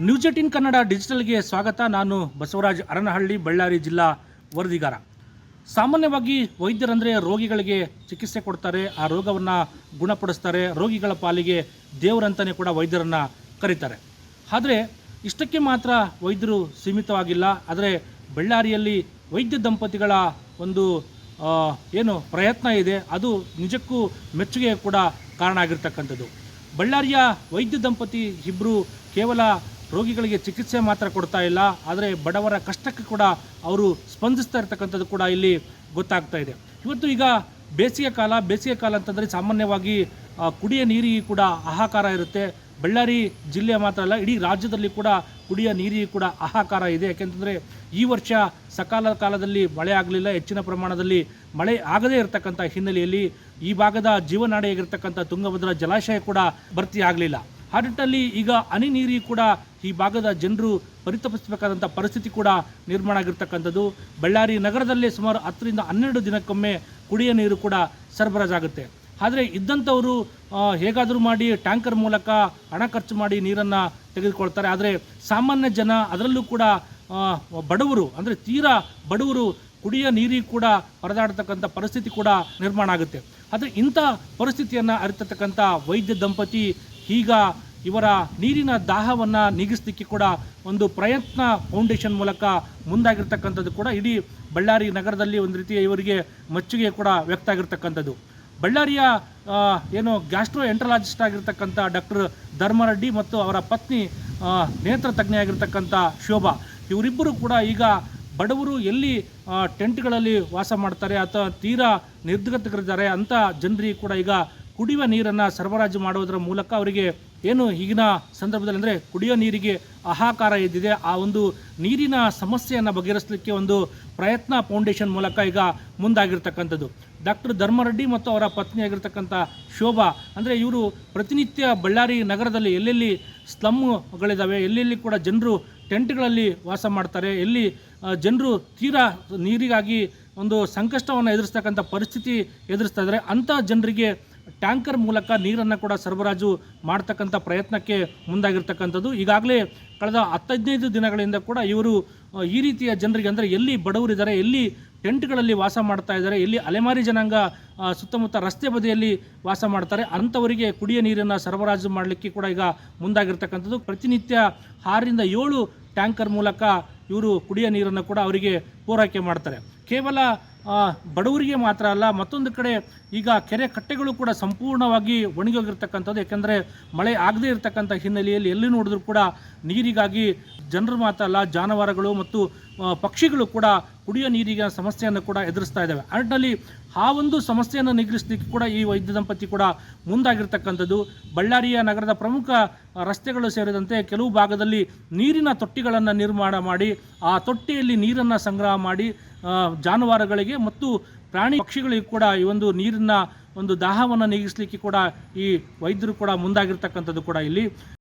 News 18 Kannada ಡಿಜಿಟಲ್ಗೆ ಸ್ವಾಗತ. ನಾನು ಬಸವರಾಜ್ ಅರನಹಳ್ಳಿ, ಬಳ್ಳಾರಿ ಜಿಲ್ಲಾ ವರದಿಗಾರ. ಸಾಮಾನ್ಯವಾಗಿ ವೈದ್ಯರಂದರೆ ರೋಗಿಗಳಿಗೆ ಚಿಕಿತ್ಸೆ ಕೊಡ್ತಾರೆ, ಆ ರೋಗವನ್ನು ಗುಣಪಡಿಸ್ತಾರೆ, ರೋಗಿಗಳ ಪಾಲಿಗೆ ದೇವರಂತಲೇ ಕೂಡ ವೈದ್ಯರನ್ನು ಕರೀತಾರೆ. ಆದರೆ ಇಷ್ಟಕ್ಕೆ ಮಾತ್ರ ವೈದ್ಯರು ಸೀಮಿತವಾಗಿಲ್ಲ. ಆದರೆ ಬಳ್ಳಾರಿಯಲ್ಲಿ ವೈದ್ಯ ದಂಪತಿಗಳ ಒಂದು ಏನು ಪ್ರಯತ್ನ ಇದೆ ಅದು ನಿಜಕ್ಕೂ ಮೆಚ್ಚುಗೆ ಕೂಡ ಕಾರಣ ಆಗಿರ್ತಕ್ಕಂಥದ್ದು. ಬಳ್ಳಾರಿಯ ವೈದ್ಯ ದಂಪತಿ ಇಬ್ಬರು ಕೇವಲ ರೋಗಿಗಳಿಗೆ ಚಿಕಿತ್ಸೆ ಮಾತ್ರ ಕೊಡ್ತಾ ಇಲ್ಲ, ಆದರೆ ಬಡವರ ಕಷ್ಟಕ್ಕೆ ಕೂಡ ಅವರು ಸ್ಪಂದಿಸ್ತಾ ಇರ್ತಕ್ಕಂಥದ್ದು ಕೂಡ ಇಲ್ಲಿ ಗೊತ್ತಾಗ್ತಾ ಇದೆ. ಇವತ್ತು ಈಗ ಬೇಸಿಗೆ ಕಾಲ ಅಂತಂದರೆ ಸಾಮಾನ್ಯವಾಗಿ ಕುಡಿಯ ನೀರಿಗೆ ಕೂಡ ಹಾಹಾಕಾರ ಇರುತ್ತೆ. ಬಳ್ಳಾರಿ ಜಿಲ್ಲೆ ಮಾತ್ರ ಅಲ್ಲ, ಇಡೀ ರಾಜ್ಯದಲ್ಲಿ ಕೂಡ ಕುಡಿಯ ನೀರಿಗೆ ಕೂಡ ಹಾಹಾಕಾರ ಇದೆ. ಯಾಕೆಂತಂದರೆ ಈ ವರ್ಷ ಸಕಾಲ ಕಾಲದಲ್ಲಿ ಮಳೆ ಆಗಲಿಲ್ಲ, ಹೆಚ್ಚಿನ ಪ್ರಮಾಣದಲ್ಲಿ ಮಳೆ ಆಗದೇ ಇರತಕ್ಕಂಥ ಹಿನ್ನೆಲೆಯಲ್ಲಿ ಈ ಭಾಗದ ಜೀವನಾಡಿಯಾಗಿರ್ತಕ್ಕಂಥ ತುಂಗಭದ್ರಾ ಜಲಾಶಯ ಕೂಡ ಭರ್ತಿ ಆಗಲಿಲ್ಲ. ಆ ನಿಟ್ಟಿನಲ್ಲಿ ಈಗ ಹನಿ ನೀರಿಗೆ ಕೂಡ ಈ ಭಾಗದ ಜನರು ಪರಿತಪಿಸಬೇಕಾದಂಥ ಪರಿಸ್ಥಿತಿ ಕೂಡ ನಿರ್ಮಾಣ ಆಗಿರ್ತಕ್ಕಂಥದ್ದು. ಬಳ್ಳಾರಿ ನಗರದಲ್ಲೇ ಸುಮಾರು 10 ರಿಂದ 12 ದಿನಕ್ಕೊಮ್ಮೆ ಕುಡಿಯ ನೀರು ಕೂಡ ಸರಬರಾಜಾಗುತ್ತೆ. ಆದರೆ ಇದ್ದಂಥವರು ಹೇಗಾದರೂ ಮಾಡಿ ಟ್ಯಾಂಕರ್ ಮೂಲಕ ಹಣ ಖರ್ಚು ಮಾಡಿ ನೀರನ್ನು ತೆಗೆದುಕೊಳ್ತಾರೆ. ಆದರೆ ಸಾಮಾನ್ಯ ಜನ, ಅದರಲ್ಲೂ ಕೂಡ ಬಡವರು, ಅಂದರೆ ತೀರಾ ಬಡವರು ಕುಡಿಯ ನೀರಿಗೆ ಕೂಡ ಪರದಾಡ್ತಕ್ಕಂಥ ಪರಿಸ್ಥಿತಿ ಕೂಡ ನಿರ್ಮಾಣ ಆಗುತ್ತೆ. ಆದರೆ ಇಂಥ ಪರಿಸ್ಥಿತಿಯನ್ನು ಅರಿತಕ್ಕಂಥ ವೈದ್ಯ ದಂಪತಿ ಈಗ ಇವರ ನೀರಿನ ದಾಹವನ್ನು ನೀಗಿಸಲಿಕ್ಕೆ ಕೂಡ ಒಂದು ಪ್ರಯತ್ನ ಫೌಂಡೇಶನ್ ಮೂಲಕ ಮುಂದಾಗಿರ್ತಕ್ಕಂಥದ್ದು ಕೂಡ ಇಡೀ ಬಳ್ಳಾರಿ ನಗರದಲ್ಲಿ ಒಂದು ರೀತಿಯ ಇವರಿಗೆ ಮೆಚ್ಚುಗೆ ಕೂಡ ವ್ಯಕ್ತ ಆಗಿರ್ತಕ್ಕಂಥದ್ದು. ಬಳ್ಳಾರಿಯ ಏನು ಗ್ಯಾಸ್ಟ್ರೋ ಎಂಟ್ರಾಲಜಿಸ್ಟ್ ಆಗಿರ್ತಕ್ಕಂಥ ಡಾಕ್ಟರ್ ಧರ್ಮರೆಡ್ಡಿ ಮತ್ತು ಅವರ ಪತ್ನಿ ನೇತ್ರ ತಜ್ಞೆಯಾಗಿರ್ತಕ್ಕಂಥ ಶೋಭಾ, ಇವರಿಬ್ಬರು ಕೂಡ ಈಗ ಬಡವರು ಎಲ್ಲಿ ಟೆಂಟ್ಗಳಲ್ಲಿ ವಾಸ ಮಾಡ್ತಾರೆ ಅಥವಾ ತೀರಾ ನಿರ್ಗತಿಕರಿದ್ದಾರೆ ಅಂಥ ಜನರಿಗೆ ಕೂಡ ಈಗ ಕುಡಿಯುವ ನೀರನ್ನು ಸರಬರಾಜು ಮಾಡುವುದರ ಮೂಲಕ ಅವರಿಗೆ ಏನು ಈಗಿನ ಸಂದರ್ಭದಲ್ಲಿ ಅಂದರೆ ಕುಡಿಯೋ ನೀರಿಗೆ ಹಾಹಾಕಾರ ಎದ್ದಿದೆ, ಆ ಒಂದು ನೀರಿನ ಸಮಸ್ಯೆಯನ್ನು ಬಗೆಹರಿಸಲಿಕ್ಕೆ ಒಂದು ಪ್ರಯತ್ನ ಫೌಂಡೇಶನ್ ಮೂಲಕ ಈಗ ಮುಂದಾಗಿರ್ತಕ್ಕಂಥದ್ದು. ಡಾಕ್ಟರ್ ಧರ್ಮರೆಡ್ಡಿ ಮತ್ತು ಅವರ ಪತ್ನಿಯಾಗಿರ್ತಕ್ಕಂಥ ಶೋಭಾ, ಅಂದರೆ ಇವರು ಪ್ರತಿನಿತ್ಯ ಬಳ್ಳಾರಿ ನಗರದಲ್ಲಿ ಎಲ್ಲೆಲ್ಲಿ ಸ್ಲಮ್ಗಳಿದ್ದಾವೆ, ಎಲ್ಲೆಲ್ಲಿ ಕೂಡ ಜನರು ಟೆಂಟ್ಗಳಲ್ಲಿ ವಾಸ ಮಾಡ್ತಾರೆ, ಎಲ್ಲಿ ಜನರು ತೀರಾ ನೀರಿಗಾಗಿ ಒಂದು ಸಂಕಷ್ಟವನ್ನು ಎದುರಿಸ್ತಕ್ಕಂಥ ಪರಿಸ್ಥಿತಿ ಎದುರಿಸ್ತಾ ಇದ್ದಾರೆ, ಅಂಥ ಜನರಿಗೆ ಟ್ಯಾಂಕರ್ ಮೂಲಕ ನೀರನ್ನು ಕೂಡ ಸರಬರಾಜು ಮಾಡ್ತಕ್ಕಂಥ ಪ್ರಯತ್ನಕ್ಕೆ ಮುಂದಾಗಿರ್ತಕ್ಕಂಥದ್ದು. ಈಗಾಗಲೇ ಕಳೆದ 10-15 ದಿನಗಳಿಂದ ಕೂಡ ಇವರು ಈ ರೀತಿಯ ಜನರಿಗೆ, ಅಂದರೆ ಎಲ್ಲಿ ಬಡವರಿದ್ದಾರೆ, ಎಲ್ಲಿ ಟೆಂಟ್ಗಳಲ್ಲಿ ವಾಸ ಮಾಡ್ತಾ ಇದ್ದಾರೆ, ಎಲ್ಲಿ ಅಲೆಮಾರಿ ಜನಾಂಗ ಸುತ್ತಮುತ್ತ ರಸ್ತೆ ಬದಿಯಲ್ಲಿ ವಾಸ ಮಾಡ್ತಾರೆ, ಅಂಥವರಿಗೆ ಕುಡಿಯ ನೀರನ್ನು ಸರಬರಾಜು ಮಾಡಲಿಕ್ಕೆ ಕೂಡ ಈಗ ಮುಂದಾಗಿರ್ತಕ್ಕಂಥದ್ದು. ಪ್ರತಿನಿತ್ಯ 6 ರಿಂದ 7 ಟ್ಯಾಂಕರ್ ಮೂಲಕ ಇವರು ಕುಡಿಯ ನೀರನ್ನು ಕೂಡ ಅವರಿಗೆ ಪೂರೈಕೆ ಮಾಡ್ತಾರೆ. ಕೇವಲ ಬಡವರಿಗೆ ಮಾತ್ರ ಅಲ್ಲ, ಮತ್ತೊಂದು ಕಡೆ ಈಗ ಕೆರೆ ಕಟ್ಟೆಗಳು ಕೂಡ ಸಂಪೂರ್ಣವಾಗಿ ಒಣಗೋಗಿರ್ತಕ್ಕಂಥದ್ದು. ಯಾಕೆಂದರೆ ಮಳೆ ಆಗದೇ ಇರತಕ್ಕಂಥ ಹಿನ್ನೆಲೆಯಲ್ಲಿ ಎಲ್ಲಿ ನೋಡಿದ್ರೂ ಕೂಡ ನೀರಿಗಾಗಿ ಜನರು ಮಾತ್ರ ಅಲ್ಲ, ಜಾನುವಾರುಗಳು ಮತ್ತು ಪಕ್ಷಿಗಳು ಕೂಡ ಕುಡಿಯೋ ನೀರಿನ ಸಮಸ್ಯೆಯನ್ನು ಕೂಡ ಎದುರಿಸ್ತಾ ಇದ್ದಾವೆ. ಆ ನಿಟ್ಟಿನಲ್ಲಿ ಆ ಒಂದು ಸಮಸ್ಯೆಯನ್ನು ನಿಗ್ರಹಿಸಲಿಕ್ಕೆ ಕೂಡ ಈ ವೈದ್ಯ ದಂಪತಿ ಕೂಡ ಮುಂದಾಗಿರ್ತಕ್ಕಂಥದ್ದು. ಬಳ್ಳಾರಿಯ ನಗರದ ಪ್ರಮುಖ ರಸ್ತೆಗಳು ಸೇರಿದಂತೆ ಕೆಲವು ಭಾಗದಲ್ಲಿ ನೀರಿನ ತೊಟ್ಟಿಗಳನ್ನು ನಿರ್ಮಾಣ ಮಾಡಿ ಆ ತೊಟ್ಟಿಯಲ್ಲಿ ನೀರನ್ನು ಸಂಗ್ರಹ ಮಾಡಿ ಜಾನುವಾರುಗಳಿಗೆ ಮತ್ತು ಪ್ರಾಣಿ ಪಕ್ಷಿಗಳಿಗೆ ಕೂಡ ಈ ಒಂದು ನೀರಿನ ಒಂದು ದಾಹವನ್ನು ನೀಗಿಸಲಿಕ್ಕೆ ಕೂಡ ಈ ವೈದ್ಯರು ಕೂಡ ಮುಂದಾಗಿರ್ತಕ್ಕಂಥದ್ದು ಕೂಡ ಇಲ್ಲಿ.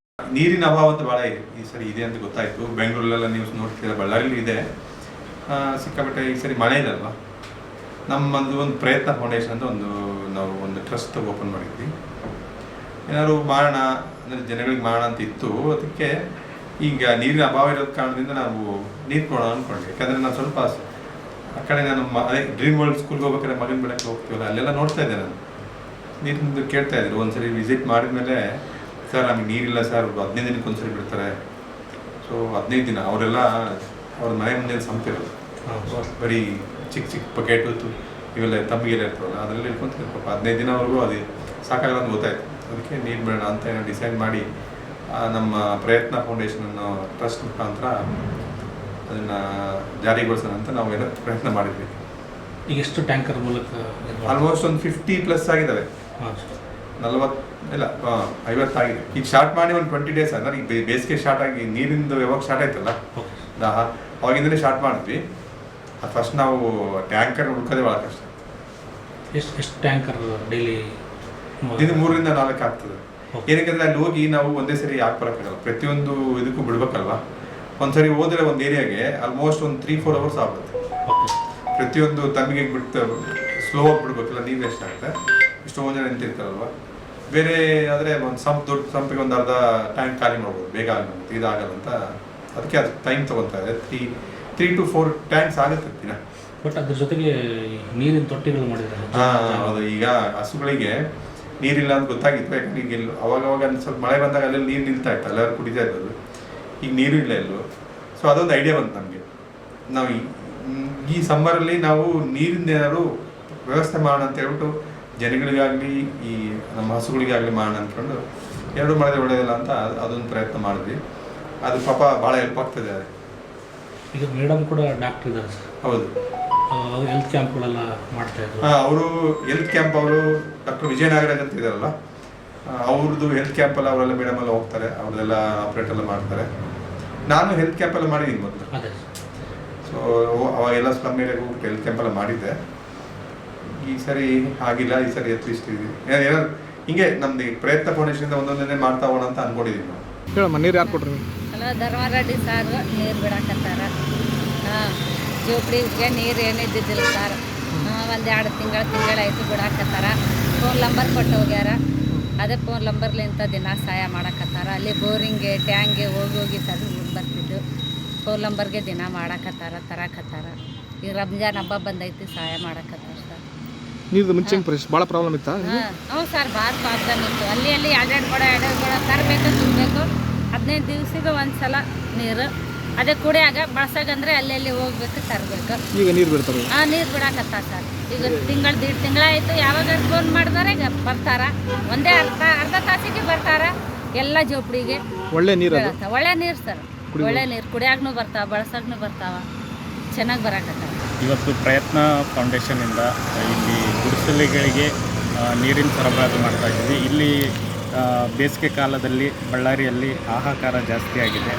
ನೀರಿನ ಅಭಾವ ಅಂತ ಭಾಳ ಈ ಸರಿ ಇದೆ ಅಂತ ಗೊತ್ತಾಯಿತು. ಬೆಂಗಳೂರಲ್ಲೆಲ್ಲ ನ್ಯೂಸ್ ನೋಡ್ತಿದ್ದಾರೆ, ಬಳ್ಳಾರಿಲೂ ಇದೆ ಸಿಕ್ಕಾಪಟ್ಟೆ. ಈ ಸರಿ ಮಳೆ ಇದೆ ಅಲ್ವಾ, ನಮ್ಮದು ಒಂದು ಪ್ರಯತ್ನ ಫೌಂಡೇಶನ್ ಅಂತ ನಾವು ಒಂದು ಟ್ರಸ್ಟ್ ಓಪನ್ ಮಾಡಿದ್ವಿ. ಏನಾದ್ರು ಮಾಡೋಣ ಅಂದರೆ ಜನಗಳಿಗೆ ಮಾಡೋಣ ಅಂತ ಇತ್ತು. ಅದಕ್ಕೆ ಈಗ ನೀರಿನ ಅಭಾವ ಇರೋದ ಕಾರಣದಿಂದ ನಾವು ನೀರು ಕೊಡೋಣ ಅಂದ್ಕೊಂಡ್ವಿ. ಯಾಕಂದರೆ ನಾನು ಸ್ವಲ್ಪ ಆ ಕಡೆ ನಾನು ಅದೇ ಡ್ರೀಮ್ ವರ್ಲ್ಡ್ ಸ್ಕೂಲ್ಗೆ ಹೋಗ್ಬೇಕಾದ್ರೆ ಮಗನ ಬೆಳಕ್ಕೆ ಹೋಗ್ತೀವಲ್ಲ, ಅಲ್ಲೆಲ್ಲ ನೋಡ್ತಾ ಇದ್ದೆ ನಾನು. ನೀರಿಂದು ಕೇಳ್ತಾ ಇದ್ರು. ಒಂದ್ಸರಿ ವಿಸಿಟ್ ಮಾಡಿದ್ಮೇಲೆ, ಸರ್ ನಮಗೆ ನೀರಿಲ್ಲ ಸರ್, 15 ದಿನಕ್ಕೆ ಒಂದ್ಸರಿ ಬಿಡ್ತಾರೆ. ಸೊ 15 ದಿನ ಅವರೆಲ್ಲ ಅವ್ರ ಮನೆ ಮುಂದೆ ಸಂಪಿರೋದು, ಬರೀ ಚಿಕ್ಕ ಬಕೆಟು ಇವೆಲ್ಲ ತಮ್ಮಿಗೆಲ್ಲ ಇರ್ತವಲ್ಲ, ಅದರಲ್ಲಿ ಇಟ್ಕೊಂತಾರೆ ಪಾಪ. 15 ದಿನವರೆಗೂ ಅದು ಸಾಕಾಗಲ್ಲ ಅಂತ ಗೊತ್ತಾಯ್ತು. ಅದಕ್ಕೆ ನೀರು ಬೇಡ ಅಂತ ಏನೋ ಡಿಸೈಡ್ ಮಾಡಿ ನಮ್ಮ ಪ್ರಯತ್ನ ಫೌಂಡೇಶನನ್ನು ಟ್ರಸ್ಟ್ ಮುಖಾಂತರ ಅದನ್ನು ಜಾರಿಗೊಳಿಸೋಣ ಅಂತ ನಾವು ಏನೋ ಪ್ರಯತ್ನ ಮಾಡಿದ್ವಿ. ಈಗ ಎಷ್ಟು ಟ್ಯಾಂಕರ್ ಮೂಲಕ? ಆಲ್ಮೋಸ್ಟ್ ಒಂದು 50+ ಆಗಿದ್ದಾವೆ. 50 ಆಗಿದೆ. ಈಗ ಸ್ಟಾರ್ಟ್ ಮಾಡಿ ಒಂದು 20 ಡೇಸ್ ಅಂದರೆ ಈಗ ಬೇಸಿಗೆ ಸ್ಟಾರ್ಟ್ ಆಗಿ ನೀರಿಂದು ಯಾವಾಗ ಸ್ಟಾರ್ಟ್ ಆಯ್ತಲ್ಲ ದಾಹ, ಅವಾಗಿಂದಲೇ ಸ್ಟಾರ್ಟ್ ಮಾಡಿದ್ವಿ. ಅದು ಫಸ್ಟ್ ನಾವು ಟ್ಯಾಂಕರ್ ಹುಡ್ಕೋದೇ ಭಾಳ ಕಷ್ಟ. ಎಷ್ಟು ಟ್ಯಾಂಕರ್ ಡೈಲಿ? ದಿನ 3 ರಿಂದ 4 ಆಗ್ತದೆ. ಏನಕ್ಕೆ ಅಲ್ಲಿ ಹೋಗಿ ನಾವು ಒಂದೇ ಸರಿ ಯಾಕೆ ಬರೋಕ್ಕಾಗಲ್ಲ, ಪ್ರತಿಯೊಂದು ಇದಕ್ಕೂ ಬಿಡ್ಬೇಕಲ್ವಾ. ಒಂದ್ಸರಿ ಹೋದರೆ ಒಂದು ಏರಿಯಾಗೆ ಆಲ್ಮೋಸ್ಟ್ ಒಂದು 3-4 ಅವರ್ಸ್ ಆಗುತ್ತೆ. ಪ್ರತಿಯೊಂದು ತಮ್ಮಿಗೆ ಬಿಟ್ಟು ಸ್ಲೋ ಆಗಿ ಬಿಡ್ಬೇಕಲ್ಲ, ನೀರು ಎಷ್ಟಾಗುತ್ತೆ, ಇಷ್ಟೊಂದು ಜನ ನಿಂತಿರ್ತಾರಲ್ವ. ಬೇರೆ ಆದರೆ ಒಂದು ದೊಡ್ಡ ಸಂಪಿಗೆ ಒಂದು ಅರ್ಧ ಟ್ಯಾಂಕ್ ಖಾಲಿ ಮಾಡ್ಬೋದು, ಬೇಗ ಆಗುತ್ತೆ, ಇದಾಗಲ್ಲ ಅಂತ ಅದಕ್ಕೆ ಅದು ಟೈಮ್ ತೊಗೊತಾ ಇದೆ. 3 to 4 ಟ್ಯಾಂಕ್ಸ್ ಆಗುತ್ತೆ ದಿನ. ಬಟ್ ಅದ್ರ ಜೊತೆಗೆ ನೀರಿನ ತೊಟ್ಟಿಗಳು ಮಾಡಿದ್ದಾರೆ. ಹೌದು, ಈಗ ಹಸುಗಳಿಗೆ ನೀರಿಲ್ಲ ಅಂತ ಗೊತ್ತಾಗಿತ್ತು. ಯಾಕಂದ್ರೆ ಈಗ ಅವಾಗ ಸ್ವಲ್ಪ ಮಳೆ ಬಂದಾಗ ಅಲ್ಲೆಲ್ಲ ನೀರು ನಿಲ್ತಾ ಇತ್ತು, ಎಲ್ಲರೂ ಕುಡಿತಾ ಇದ್ದದ್ದು. ಈಗ ನೀರು ಇಲ್ಲ ಎಲ್ಲೂ. ಸೊ ಅದೊಂದು ಐಡಿಯಾ ಬಂತು ನಮಗೆ. ನಾವು ಈ ಸಮ್ಮರಲ್ಲಿ ನಾವು ನೀರಿಂದ ಏನಾದ್ರು ವ್ಯವಸ್ಥೆ ಮಾಡೋಣ ಅಂತ ಹೇಳ್ಬಿಟ್ಟು ಜನಗಳಿಗಾಗಲಿ ಈ ನಮ್ಮ ಹಸುಗಳಿಗಾಗಲಿ ಮಾಡೋಣ ಅಂದ್ಕೊಂಡು ಎರಡು ಮಾಡಿದ್ರೆ ಒಳ್ಳೆಯದಿಲ್ಲ ಅಂತ ಅದೊಂದು ಪ್ರಯತ್ನ ಮಾಡಿದ್ವಿ. ಅದು ಪಾಪ ಭಾಳ ಹೆಲ್ಪ್ ಆಗ್ತದೆ. ಈಗ ಮೇಡಮ್ ಕೂಡ ಡಾಕ್ಟರ್ ಇದ್ದಾರೆ ಸರ್. ಹೌದು, ಹೆಲ್ತ್ ಕ್ಯಾಂಪ್ಗಳೆಲ್ಲ ಮಾಡ್ತಾ ಇದ್ರು. ಅವರು ಹೆಲ್ತ್ ಕ್ಯಾಂಪ್, ಅವರು ಡಾಕ್ಟರ್ ವಿಜಯ ನಾಗರಾಜ್ ಅಂತ ಇದಾರಲ್ಲ, ಅವ್ರದ್ದು ಹೆಲ್ತ್ ಕ್ಯಾಂಪಲ್ಲಿ ಅವರೆಲ್ಲ ಮೇಡಮ್ ಎಲ್ಲ ಹೋಗ್ತಾರೆ, ಅವ್ರದ್ದೆಲ್ಲ ಆಪ್ರೇಟ್ ಎಲ್ಲ ಮಾಡ್ತಾರೆ. ನಾನು ಹೆಲ್ತ್ ಕ್ಯಾಂಪ್ ಎಲ್ಲ ಮಾಡಿದ್ದೀನಿ ಮೊದಲು. ಅದೇ. ಸೊ ಅವಾಗೆಲ್ಲ ಸ್ಲಮ್ ಏರಿಯಾಗೆ ಹೋಗ್ಬಿಟ್ಟು ಹೆಲ್ತ್ ಕ್ಯಾಂಪ್ ಎಲ್ಲ ಮಾಡಿದ್ದೆ. ಈ ಸರಿ ಆಗಿಲ್ಲ, ಈ ಸರಿ ಅಟ್ಲೀಸ್ಟ್ ಏನಾದ್ರು ಹಿಂಗೆ ನಮ್ದು ಪ್ರಯತ್ನ ಫೌಂಡೇಶನ್ ಒಂದೊಂದೇ ಮಾಡ್ತಾ ಹೋಗೋಣ ಅಂತ ಅನ್ಕೊಂಡಿದೀವಿ ನಾವು. ಹೇಳಮ್ಮ, ನೀರು ಯಾರು ಕೊಟ್ರಿ? ಹಲೋ, ಧರ್ಮರೆಡ್ಡಿ ಸಾರು ನೀರು ಬಿಡಾಕತ್ತಾರ. ಜೋಪಡಿಗೆ ನೀರು ಏನಿದ್ದಿದ್ದಿಲ್ಲ ಸರ್. ಒಂದು 2 ತಿಂಗಳಾಯ್ತು ಬಿಡಾಕತ್ತಾರ. ಫೋನ್ ನಂಬರ್ ಕೊಟ್ಟು ಹೋಗ್ಯಾರ. ಅದೇ ಫೋನ್ ನಂಬರ್ಲಿಂತ ದಿನ ಸಹಾಯ ಮಾಡಕತ್ತಾರ. ಅಲ್ಲಿ ಬೋರಿಂಗ್ಗೆ ಟ್ಯಾಂಗ್ಗೆ ಹೋಗಿ ತೆಗೆದು ಬರ್ತಿದ್ದು ಫೋನ್ ನಂಬರ್ಗೆ ದಿನ ಮಾಡಕತ್ತಾರ, ತರಕತ್ತಾರ. ಈಗ ರಂಜಾನ್ ಹಬ್ಬ ಬಂದೈತಿ, ಸಹಾಯ ಮಾಡಕತ್ತಾರ ಸರ್. ನೀರು ಮುಂಚೆ ಭಾಳ ಪ್ರಾಬ್ಲಮ್ ಇತ್ತಾ? ಹ್ಞೂ ಸರ್, ಭಾಳ ಪ್ರಾಬ್ಲಮ್ ಇತ್ತು. ಅಲ್ಲಿ 2 ಕೊಡ ತರಬೇಕು, ತುಂಬಬೇಕು. 15 ದಿವಸಕ್ಕೆ ಒಂದು ಸಲ ನೀರು. ಅದೇ ಕುಡಿಯಾಗ ಬಳಸಾಗಂದ್ರೆ ಅಲ್ಲಿ ಹೋಗ್ಬೇಕು, ತರಬೇಕು. ಈಗ ನೀರು ಬಿಡ್ತಾರೆ? ನೀರು ಬಿಡಾಕತ್ತಾರ ಸರ್. ಈಗ 1.5 ತಿಂಗಳಾಯಿತು. ಯಾವಾಗ ಫೋನ್ ಮಾಡಿದ್ರೆ ಈಗ ಬರ್ತಾರ. ಒಂದೇ ಅರ್ಧ ತಾಸಿಗೆ ಬರ್ತಾರ. ಎಲ್ಲ ಜೋಪಡಿಗೆ ಒಳ್ಳೆ ನೀರು, ಒಳ್ಳೆ ನೀರು ಸರ್. ಒಳ್ಳೆ ನೀರು ಕುಡಿಯಾಗೂ ಬರ್ತಾವ, ಬಳಸಾಗೂ ಬರ್ತಾವ. ಚೆನ್ನಾಗಿ ಬರಾಕತ್ತಾವ. ಇವತ್ತು ಪ್ರಯತ್ನ ಫೌಂಡೇಶನಿಂದ ಇಲ್ಲಿ ಗುಡಿಸಲುಗಳಿಗೆ ನೀರಿನ ಸರಬರಾಜು ಮಾಡ್ತಾ ಇದ್ದೀವಿ. ಇಲ್ಲಿ ಬೇಸಿಗೆ ಕಾಲದಲ್ಲಿ ಬಳ್ಳಾರಿಯಲ್ಲಿ ಹಾಹಾಕಾರ ಜಾಸ್ತಿ ಆಗಿದೆ.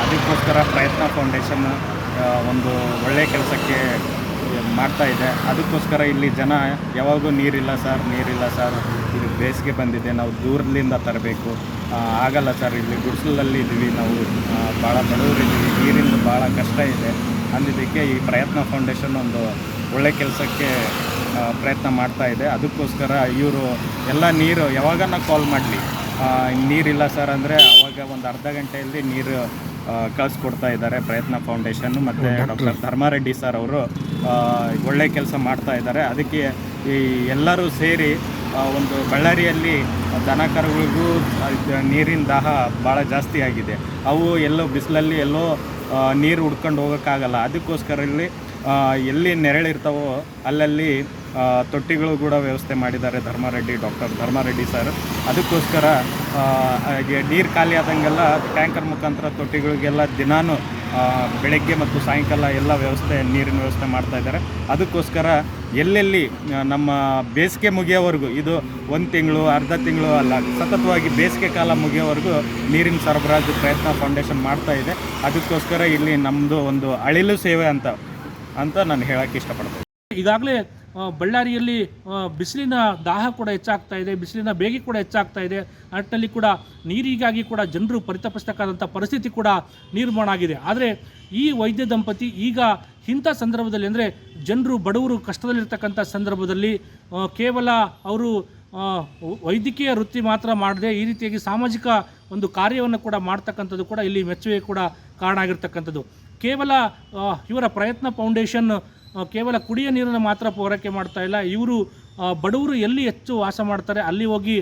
ಅದಕ್ಕೋಸ್ಕರ ಪ್ರಯತ್ನ ಫೌಂಡೇಶನ್ ಒಂದು ಒಳ್ಳೆಯ ಕೆಲಸಕ್ಕೆ ಮಾಡ್ತಾ ಇದೆ. ಅದಕ್ಕೋಸ್ಕರ ಇಲ್ಲಿ ಜನ ಯಾವಾಗೂ ನೀರಿಲ್ಲ ಸರ್, ಇದು ಬೇಸಿಗೆ ಬಂದಿದೆ, ನಾವು ದೂರದಿಂದ ತರಬೇಕು, ಆಗಲ್ಲ ಸರ್, ಇಲ್ಲಿ ಗುಡಿಸಲಲ್ಲಿ ಇದ್ದೀವಿ, ನಾವು ಭಾಳ ಬಡವರಿದ್ದೀವಿ, ನೀರಿಂದ ಭಾಳ ಕಷ್ಟ ಇದೆ ಅಂದಿದ್ದಕ್ಕೆ ಈ ಪ್ರಯತ್ನ ಫೌಂಡೇಶನ್ ಒಂದು ಒಳ್ಳೆಯ ಕೆಲಸಕ್ಕೆ ಪ್ರಯತ್ನ ಮಾಡ್ತಾ ಇದೆ. ಅದಕ್ಕೋಸ್ಕರ ಇವರು ಎಲ್ಲ ನೀರು ಯಾವಾಗನ ಕಾಲ್ ಮಾಡಲಿ, ನೀರಿಲ್ಲ ಸರ್ ಅಂದರೆ ಅವಾಗ ಒಂದು ಅರ್ಧ ಗಂಟೆಯಲ್ಲಿ ನೀರು ಕಳಿಸ್ಕೊಡ್ತಾ ಇದ್ದಾರೆ ಪ್ರಯತ್ನ ಫೌಂಡೇಶನ್ನು. ಮತ್ತು ಡಾಕ್ಟರ್ ಧರ್ಮಾರೆಡ್ಡಿ ಸರ್ ಅವರು ಒಳ್ಳೆಯ ಕೆಲಸ ಮಾಡ್ತಾ ಇದ್ದಾರೆ. ಅದಕ್ಕೆ ಈ ಎಲ್ಲರೂ ಸೇರಿ ಒಂದು ಬಳ್ಳಾರಿಯಲ್ಲಿ ದನ ಕರುಗಳಿಗೂ ನೀರಿನ ದಾಹ ಭಾಳ ಜಾಸ್ತಿ ಆಗಿದೆ. ಅವು ಎಲ್ಲೋ ಬಿಸಿಲಲ್ಲಿ ಎಲ್ಲೋ ನೀರು ಹುಡ್ಕೊಂಡು ಹೋಗೋಕ್ಕಾಗಲ್ಲ. ಅದಕ್ಕೋಸ್ಕರ ಇಲ್ಲಿ ಎಲ್ಲಿ ನೆರಳಿರ್ತಾವೋ ಅಲ್ಲಲ್ಲಿ ತೊಟ್ಟಿಗಳು ಕೂಡ ವ್ಯವಸ್ಥೆ ಮಾಡಿದ್ದಾರೆ ಡಾಕ್ಟರ್ ಧರ್ಮಾರೆಡ್ಡಿ ಸರ್. ಅದಕ್ಕೋಸ್ಕರ ನೀರು ಖಾಲಿ ಆದಂಗೆಲ್ಲ ಟ್ಯಾಂಕರ್ ಮುಖಾಂತರ ತೊಟ್ಟಿಗಳಿಗೆಲ್ಲ ದಿನಾನು ಬೆಳಗ್ಗೆ ಮತ್ತು ಸಾಯಂಕಾಲ ಎಲ್ಲ ನೀರಿನ ವ್ಯವಸ್ಥೆ ಮಾಡ್ತಾ ಇದ್ದಾರೆ. ಅದಕ್ಕೋಸ್ಕರ ಎಲ್ಲೆಲ್ಲಿ ನಮ್ಮ ಬೇಸಿಗೆ ಮುಗಿಯೋವರೆಗೂ, ಇದು 1 ತಿಂಗಳು ಅರ್ಧ ತಿಂಗಳು ಅಲ್ಲ, ಸತತವಾಗಿ ಬೇಸಿಗೆ ಕಾಲ ಮುಗಿಯೋವರೆಗೂ ನೀರಿನ ಸರಬರಾಜು ಪ್ರಯತ್ನ ಫೌಂಡೇಶನ್ ಮಾಡ್ತಾ ಇದೆ. ಅದಕ್ಕೋಸ್ಕರ ಇಲ್ಲಿ ನಮ್ಮದು ಒಂದು ಅಳಿಲು ಸೇವೆ ಅಂತ ನಾನು ಹೇಳೋಕ್ಕೆ ಇಷ್ಟಪಡ್ತೀನಿ. ಈಗಾಗಲೇ ಬಳ್ಳಾರಿಯಲ್ಲಿ ಬಿಸಿಲಿನ ದಾಹ ಕೂಡ ಹೆಚ್ಚಾಗ್ತಾ ಇದೆ, ಬಿಸಿಲಿನ ಬೇಗೆ ಕೂಡ ಹೆಚ್ಚಾಗ್ತಾ ಇದೆ. ಅಷ್ಟರಲ್ಲಿ ಕೂಡ ನೀರಿಗಾಗಿ ಕೂಡ ಜನರು ಪರಿತಪಿಸ್ತಕ್ಕಂಥ ಪರಿಸ್ಥಿತಿ ಕೂಡ ನಿರ್ಮಾಣ ಆಗಿದೆ. ಆದರೆ ಈ ವೈದ್ಯ ದಂಪತಿ ಈಗ ಇಂಥ ಸಂದರ್ಭದಲ್ಲಿ, ಅಂದರೆ ಜನರು ಬಡವರು ಕಷ್ಟದಲ್ಲಿರ್ತಕ್ಕಂಥ ಸಂದರ್ಭದಲ್ಲಿ ಕೇವಲ ಅವರು ವೈದ್ಯಕೀಯ ವೃತ್ತಿ ಮಾತ್ರ ಮಾಡದೆ ಈ ರೀತಿಯಾಗಿ ಸಾಮಾಜಿಕ ಒಂದು ಕಾರ್ಯವನ್ನು ಕೂಡ ಮಾಡ್ತಕ್ಕಂಥದ್ದು ಕೂಡ ಇಲ್ಲಿ ಮೆಚ್ಚುಗೆ ಕೂಡ ಕಾರಣ ಆಗಿರ್ತಕ್ಕಂಥದ್ದು. ಕೇವಲ ಇವರ ಪ್ರಯತ್ನ ಫೌಂಡೇಶನ್ ಕೇವಲ ಕುಡಿಯ ನೀರನ್ನು ಮಾತ್ರ ಪೂರೈಕೆ ಮಾಡ್ತಾ ಇಲ್ಲ, ಇವರು ಬಡವರು ಎಲ್ಲಿ ಹೆಚ್ಚು ವಾಸ ಮಾಡ್ತಾರೆ ಅಲ್ಲಿ ಹೋಗಿ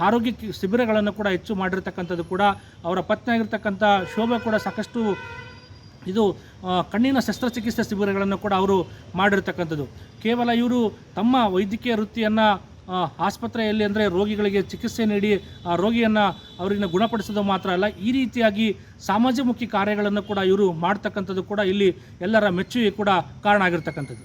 ಆರೋಗ್ಯ ಶಿಬಿರಗಳನ್ನು ಕೂಡ ಹೆಚ್ಚು ಮಾಡಿರ್ತಕ್ಕಂಥದ್ದು ಕೂಡ. ಅವರ ಪತ್ನಿ ಆಗಿರ್ತಕ್ಕಂಥ ಶೋಭಾ ಕೂಡ ಸಾಕಷ್ಟು ಇದು ಕಣ್ಣಿನ ಶಸ್ತ್ರಚಿಕಿತ್ಸೆ ಶಿಬಿರಗಳನ್ನು ಕೂಡ ಅವರು ಮಾಡಿರ್ತಕ್ಕಂಥದ್ದು. ಕೇವಲ ಇವರು ತಮ್ಮ ವೈದ್ಯಕೀಯ ವೃತ್ತಿಯನ್ನು ಆಸ್ಪತ್ರೆಯಲ್ಲಿ, ಅಂದರೆ ರೋಗಿಗಳಿಗೆ ಚಿಕಿತ್ಸೆ ನೀಡಿ ಆ ರೋಗಿಯನ್ನು ಅವರನ್ನು ಗುಣಪಡಿಸೋದು ಮಾತ್ರ ಅಲ್ಲ, ಈ ರೀತಿಯಾಗಿ ಸಮಾಜಮುಖಿ ಕಾರ್ಯಗಳನ್ನು ಕೂಡ ಇವರು ಮಾಡ್ತಕ್ಕಂಥದ್ದು ಕೂಡ ಇಲ್ಲಿ ಎಲ್ಲರ ಮೆಚ್ಚುಗೆ ಕೂಡ ಕಾರಣ ಆಗಿರ್ತಕ್ಕಂಥದ್ದು.